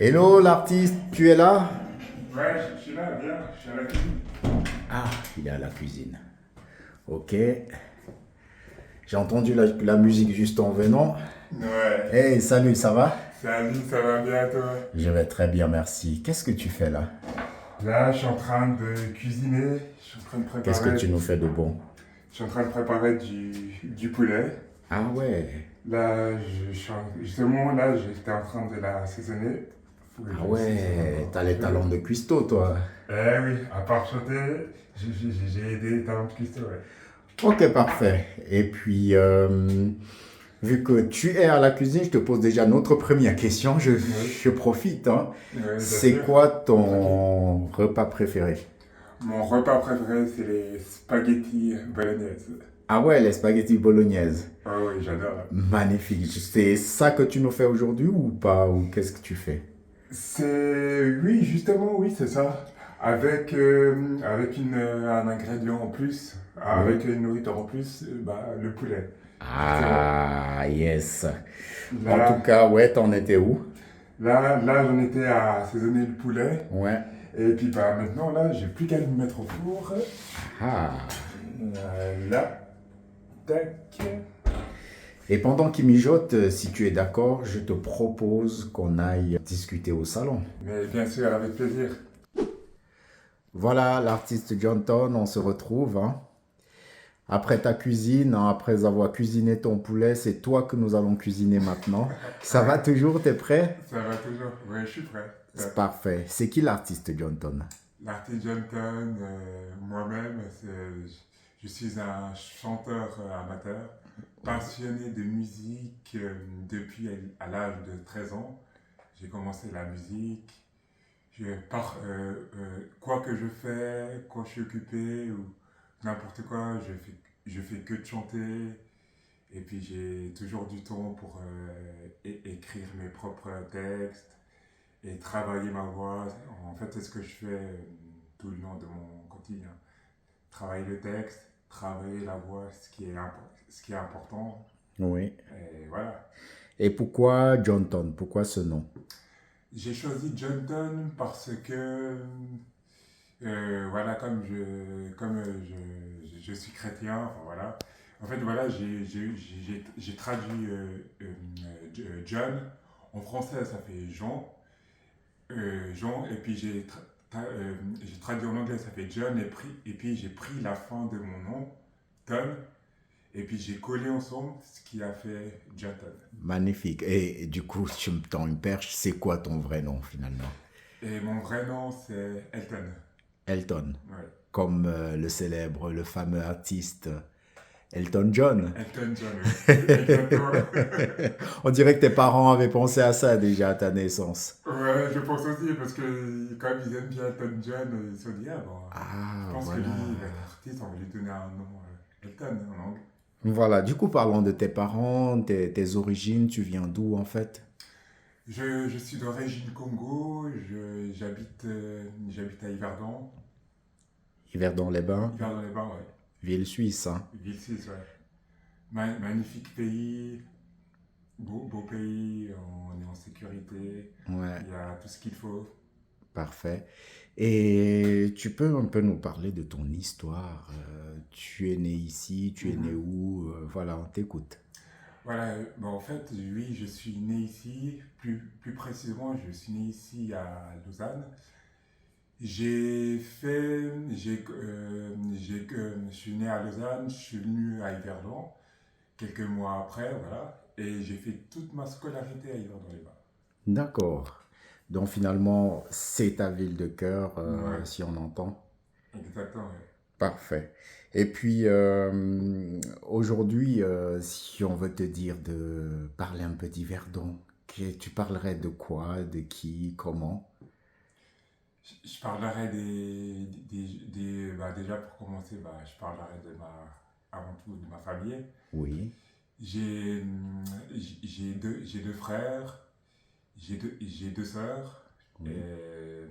Hello l'artiste, tu es là? Ouais, je suis là, viens, je suis à la cuisine. Ah, il est à la cuisine. Ok. J'ai entendu la musique juste en venant. Ouais. Hey, salut, ça va? Salut, ça va bien toi? Je vais très bien, merci. Qu'est-ce que tu fais là? Là, je suis en train de cuisiner. Je suis en train de Qu'est-ce que préparer. tu nous fais de bon? Je suis en train de préparer du poulet. Ah ouais, Là, justement, là, j'étais en train de l'assaisonner. Faut que ah je saisonne ouais, encore t'as un les peu. talents de cuistot, toi. Eh oui, à part chanter, j'ai aidé les talents de cuistot, ouais. Ok, parfait. Et puis, vu que tu es à la cuisine, je te pose déjà notre première question. Oui, Je profite, hein. oui, bien C'est sûr. quoi Tranquille. ton repas préféré? Mon repas préféré, c'est les spaghettis bolognaises. Ah ouais, les spaghettis bolognaises. Oh oui, j'adore. Magnifique. C'est ça que tu nous fais aujourd'hui ou pas? Ou qu'est-ce que tu fais? Oui, justement, oui, c'est ça. Avec un ingrédient en plus, Oui. avec une nourriture en plus, le poulet. Justement. Ah, yes. En tout Là, cas, ouais, t'en étais où? là, j'en étais à assaisonner le poulet. Ouais. Et puis, maintenant, là, j'ai plus qu'à le mettre au four. Ah. Là, tac. Et pendant qu'il mijote, si tu es d'accord, je te propose qu'on aille discuter au salon. Mais bien sûr, avec plaisir. Voilà, l'artiste Johnton, on se retrouve, hein. Après ta cuisine, hein, après avoir cuisiné ton poulet, c'est toi que nous allons cuisiner maintenant. Ça va Ouais, toujours, t'es prêt? ça va toujours. Ouais, je suis prêt. C'est Top. parfait. C'est qui l'artiste Johnton? L'artiste Johnton, moi-même, je suis un chanteur amateur, passionné de musique depuis à l'âge de 13 ans. J'ai commencé la musique. Quoi que je fais, quand je suis occupé ou n'importe quoi, je fais que de chanter. Et puis j'ai toujours du temps pour écrire mes propres textes et travailler ma voix. En fait, c'est ce que je fais tout le long de mon quotidien. Travailler le texte, travailler la voix, ce qui est important. Oui. Et voilà. Et pourquoi Johnton? Pourquoi ce nom? J'ai choisi Johnton parce que, voilà, je suis chrétien, enfin voilà. En fait, voilà, j'ai traduit John. En français, ça fait Jean. Jean, et puis j'ai traduit en anglais, ça fait John, et puis j'ai pris la fin de mon nom, Ton, et puis j'ai collé ensemble ce qui a fait Jonathan. Magnifique. Et du coup, tu me tends une perche. C'est quoi ton vrai nom finalement? Et mon vrai nom, c'est Elton. Elton. Ouais. Comme le célèbre, le fameux artiste Elton John. Elton John, oui. Exactement. On dirait que tes parents avaient pensé à ça déjà à ta naissance. Ouais, je pense aussi, parce que comme ils aiment bien Elton John, ils se sont dit, ah bon, je Ah, pense que lui, il va être voilà. artiste, on va lui donner un nom Elton en anglais. Voilà, du coup, parlons de tes parents, tes origines, tu viens d'où en fait? Je suis d'origine Congo, j'habite à Yverdon. Yverdon-les-Bains, Yverdon-les-Bains, ouais. ville suisse, hein. Ville 6, ouais. Magnifique pays, beau pays, on est en sécurité, Ouais, il y a tout ce qu'il faut. parfait. Et tu peux un peu nous parler de ton histoire. Tu es né ici, tu es né Mhm. où? Voilà, on t'écoute. Voilà, en fait, oui, je suis né ici, plus précisément, je suis né ici à Lausanne. Je suis né à Lausanne, je suis venu à Yverdon quelques mois après, voilà, et j'ai fait toute ma scolarité à Yverdon-les-Bains. D'accord. Donc finalement, c'est ta ville de cœur, Ouais, si on entend. exactement, ouais. Parfait. Et puis aujourd'hui, si on veut te dire de parler un peu d'Yverdon, tu parlerais de quoi, de qui, comment? Je parlerai déjà pour commencer, je parlerai avant tout de ma famille. Oui. J'ai j'ai deux frères, j'ai deux sœurs, Oui. et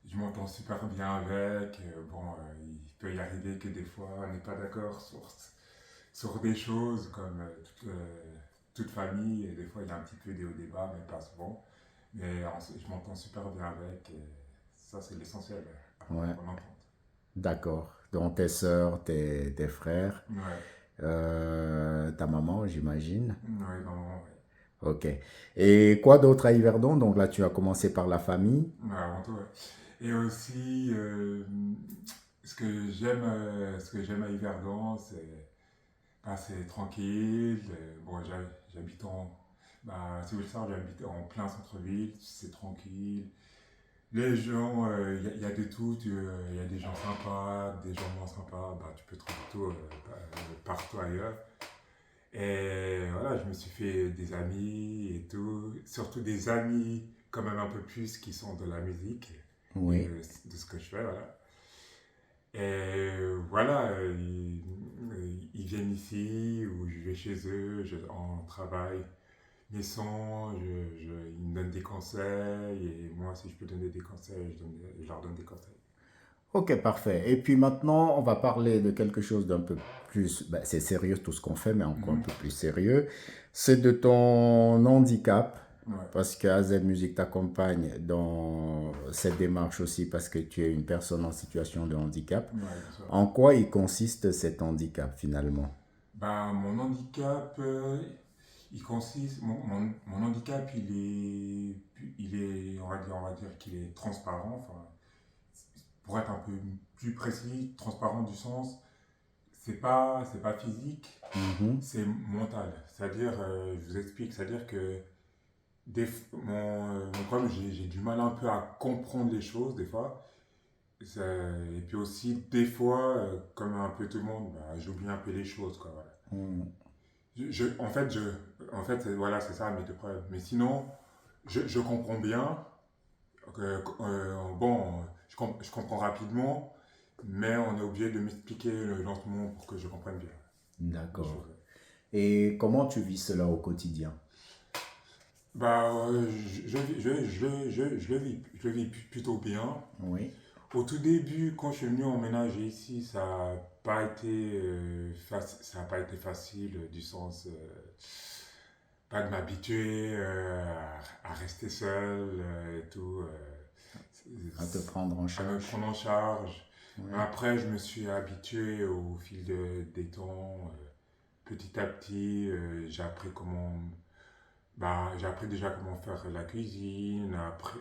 je m'entends super bien avec. Il peut y arriver que des fois on n'est pas d'accord sur des choses comme toute famille, et des fois il y a un petit peu des hauts débats, mais pas souvent. Mais je m'entends super bien avec. Et ça, c'est l'essentiel, avoir une Ouais, bonne entente. d'accord. Donc tes sœurs, tes frères, Ouais, ta maman, j'imagine. ouais, vraiment, ouais. Ok. Et quoi d'autre à Yverdon? Donc là, tu as commencé par la famille. Ouais, avant tout, ouais. Et aussi, ce que j'aime à Yverdon, c'est tranquille. Bon, j'habite si vous le savez, j'habite en plein centre-ville, c'est tranquille. Les gens, il y a de tout. Il y a des gens sympas, des gens moins sympas. Bah, tu peux trouver tout partout ailleurs. Et voilà, je me suis fait des amis et tout. Surtout des amis, quand même un peu plus, qui sont de la musique et Oui. de ce que je fais, voilà. Et voilà, ils viennent ici ou je vais chez eux, on travaille mes sons, ils me donnent des conseils et moi, si je peux donner des conseils, je leur donne des conseils. Ok, parfait. Et puis maintenant, on va parler de quelque chose d'un peu plus, ben, c'est sérieux tout ce qu'on fait, mais encore un Mhm. peu plus sérieux. C'est de ton handicap, Ouais, parce que AZ Music t'accompagne dans cette démarche aussi, parce que tu es une personne en situation de handicap. ouais, bien sûr. En quoi il consiste cet handicap finalement? Bah, mon handicap, il consiste, mon handicap, on va dire qu'il est transparent, enfin, pour être un peu plus précis, transparent du sens, c'est pas physique, Mhm. c'est mental. C'est-à-dire, je vous explique, c'est-à-dire que mon problème, j'ai du mal un peu à comprendre les choses des fois. Et puis aussi, des fois, comme un peu tout le monde, bah, j'oublie un peu les choses, quoi, voilà. Mhm. En fait, voilà, c'est ça mes deux problèmes. Mais sinon, je comprends bien. Bon, je comprends rapidement, mais on est obligé de m'expliquer lentement pour que je comprenne bien les D'accord. choses. Et comment tu vis cela au quotidien? Bah, je le vis plutôt bien. Oui. Au tout début, quand je suis venu emménager ici, ça a pas été facile, du sens, pas de m'habituer à rester seul et tout, À te prendre en à me charge? prendre en charge. Mais Oui. après, je me suis habitué au fil des temps. Petit à petit, j'ai appris déjà comment faire la cuisine,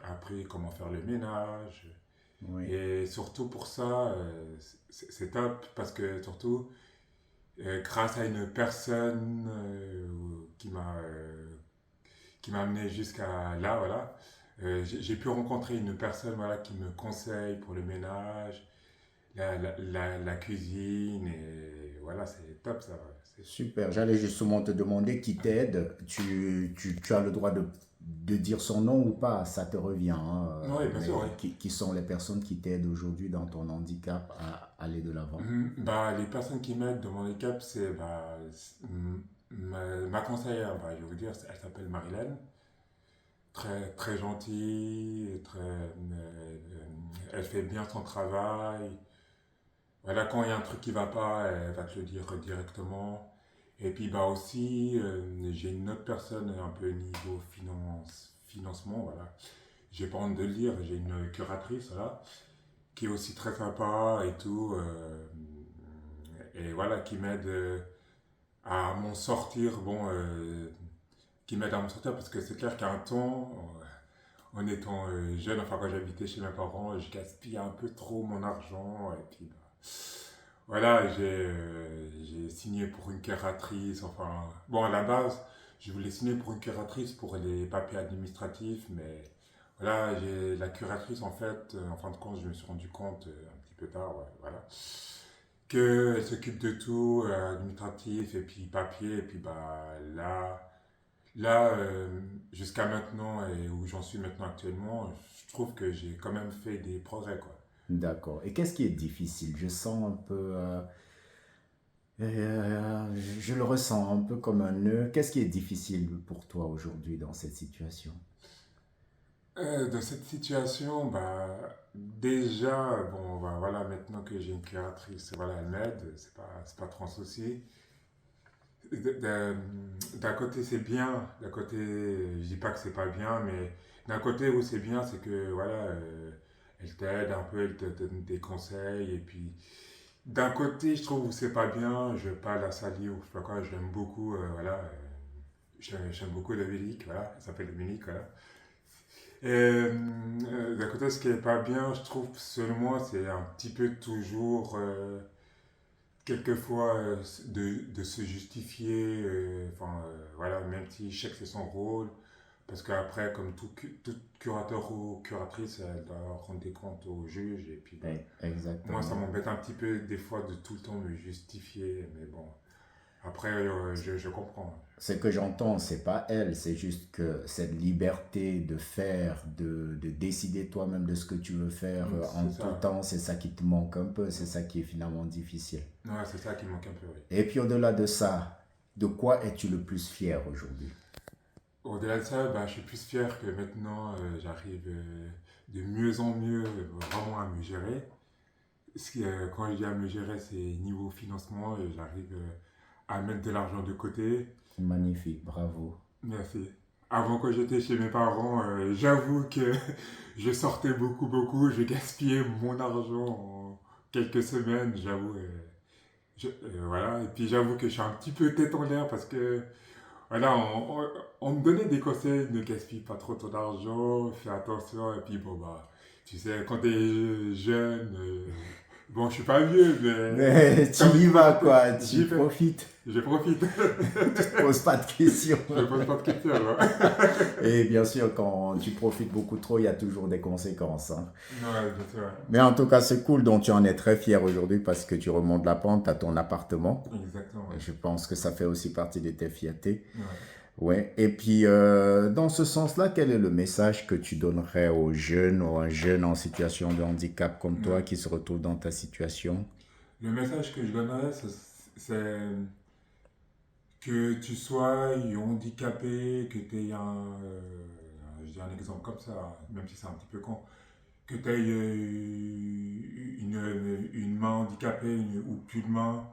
appris comment faire le ménage. Oui. Et surtout pour ça, c'est top parce que surtout, grâce à une personne qui m'a amené jusqu'à là, voilà, j'ai pu rencontrer une personne voilà, qui me conseille pour le ménage, la cuisine, et voilà, c'est top ça. Super. J'allais justement te demander qui t'aide. Tu as le droit de dire son nom ou pas, ça te revient, hein, Oui, bien sûr, oui. mais qui sont les personnes qui t'aident aujourd'hui dans ton handicap à aller de l'avant? Bah, les personnes qui m'aident dans mon handicap, ma conseillère, bah, je vais vous dire, elle s'appelle Marilyn. Très gentille, elle fait bien son travail. Voilà, quand il y a un truc qui va pas, elle va te le dire directement. Et puis bah aussi, j'ai une autre personne un peu niveau financement, voilà. J'ai pas honte de le dire, j'ai une curatrice, voilà, qui est aussi très sympa et tout. Et voilà, qui m'aide à m'en sortir, qui m'aide à m'en sortir parce que c'est clair qu'à un temps, en étant jeune, enfin quand j'habitais chez mes parents, je gaspillais un peu trop mon argent. Et puis bah, voilà, j'ai signé pour une curatrice. Enfin, bon, à la base, je voulais signer pour une curatrice pour les papiers administratifs, mais voilà, j'ai la curatrice en fait, en fin de compte, je me suis rendu compte un petit peu tard, ouais, voilà, qu'elle s'occupe de tout, administratif et puis papier, et puis bah là, jusqu'à maintenant et où j'en suis maintenant actuellement, je trouve que j'ai quand même fait des progrès, quoi. D'accord. Et qu'est-ce qui est difficile? Je sens un peu, je le ressens un peu comme un nœud. Qu'est-ce qui est difficile pour toi aujourd'hui dans cette situation? Dans cette situation, bah, déjà, bon, bah, voilà, maintenant que j'ai une créatrice, voilà, elle m'aide, c'est pas trop un souci. d'un côté c'est bien, d'un côté je dis pas que c'est pas bien, mais d'un côté où c'est bien, c'est que voilà, elle t'aide un peu, elle te donne des conseils, et puis d'un côté je trouve où c'est pas bien, je vais pas la salir ou je sais pas quoi, j'aime beaucoup, voilà, j'aime beaucoup Dominique, voilà, elle s'appelle Dominique, voilà. Et d'un côté, ce qui est pas bien, je trouve, selon moi, c'est un petit peu toujours quelquefois de se justifier, enfin voilà, même si je sais que c'est son rôle, parce qu'après, comme tout curateur ou curatrice, elle doit rendre des comptes au juge, et puis bon, moi ça Exactement. m'embête un petit peu des fois de tout le temps me justifier, mais bon, après je comprends. Ce que j'entends, c'est pas elle, c'est juste que cette liberté de faire, de décider toi-même de ce que tu veux faire en C'est tout ça, temps, c'est ça qui te manque un peu, c'est ça qui est finalement difficile. ouais, c'est ça qui me manque un peu, oui. Et puis au-delà de ça, de quoi es-tu le plus fier aujourd'hui? Au-delà de ça, bah, je suis plus fier que maintenant j'arrive de mieux en mieux vraiment à me gérer. Quand je dis à me gérer, c'est niveau financement, j'arrive à mettre de l'argent de côté. Magnifique, bravo. Merci. Avant, quand j'étais chez mes parents, j'avoue que je sortais beaucoup, beaucoup. Je gaspillais mon argent en quelques semaines, j'avoue. Voilà. Et puis j'avoue que je suis un petit peu tête en l'air parce que voilà, on me donnait des conseils, ne gaspille pas trop ton argent, fais attention. Et puis bon, bah, tu sais, quand t'es jeune, bon, je suis pas vieux, mais Mais tu t'as envie y de vas profiter. quoi, tu J'y vais, profites, je profite. tu te poses pas de questions. Je pose pas de questions, alors. Et bien sûr, quand tu profites beaucoup trop, il y a toujours des conséquences, hein. Ouais, bien sûr. Mais en tout cas, c'est cool, donc tu en es très fier aujourd'hui parce que tu remontes la pente à ton appartement. Exactement, Et ouais. je pense que ça fait aussi partie de tes fiertés. Ouais. Ouais. Et puis, dans ce sens-là, quel est le message que tu donnerais aux jeunes ou à un jeune en situation de handicap comme toi Ouais. qui se retrouve dans ta situation? Le message que je donnerais, c'est que tu sois handicapé, que tu aies je dis un exemple comme ça, même si c'est un petit peu con, que tu aies une main handicapée ou plus de main,